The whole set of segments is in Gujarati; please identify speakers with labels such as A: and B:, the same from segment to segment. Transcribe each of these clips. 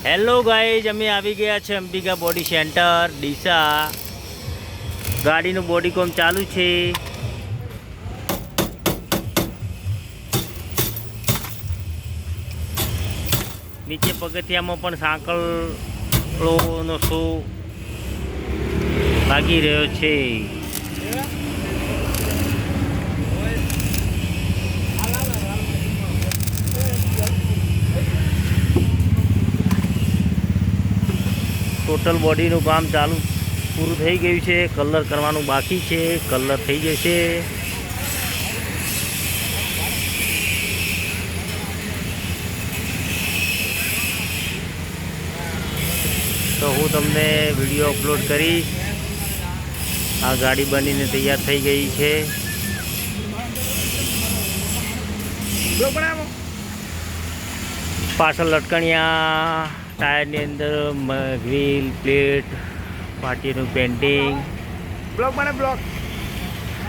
A: હેલો ગાઈઝ, અમે આવી ગયા છે અંબિકા બોડી સેન્ટર ડીસા. ગાડીનું બોડી કોમ ચાલુ છે. નીચે પગથિયામાં પણ સાંકળોનો શો લાગી રહ્યો છે. ટોટલ બોડીનું કામ ચાલુ પૂરું થઈ ગયું છે. કલર કરવાનું બાકી છે. કલર થઈ જશે. તો હું તમને વિડીયો અપલોડ કરીશ. આ ગાડી બનીને તૈયાર થઈ ગઈ છે. પાછળ લટકણિયા, ટાયરની અંદર ગ્રીલ પ્લેટ, પાટીનું પેન્ટિંગ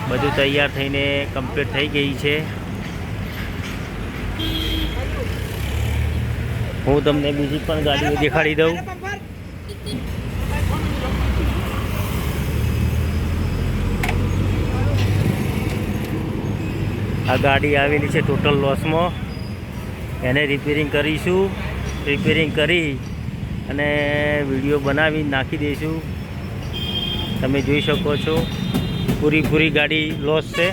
A: બધું તૈયાર થઈને કમ્પ્લીટ થઈ ગઈ છે. હું તમને બીજી પણ ગાડીઓ દેખાડી દઉં. આ ગાડી આવેલી છે ટોટલ લોસમાં. એને રિપેરિંગ કરીશું. રિપેરિંગ કરી અને વિડીયો બનાવી નાખી દઈશું. તમે જોઈ શકો છો પૂરી ગાડી લોસ છે.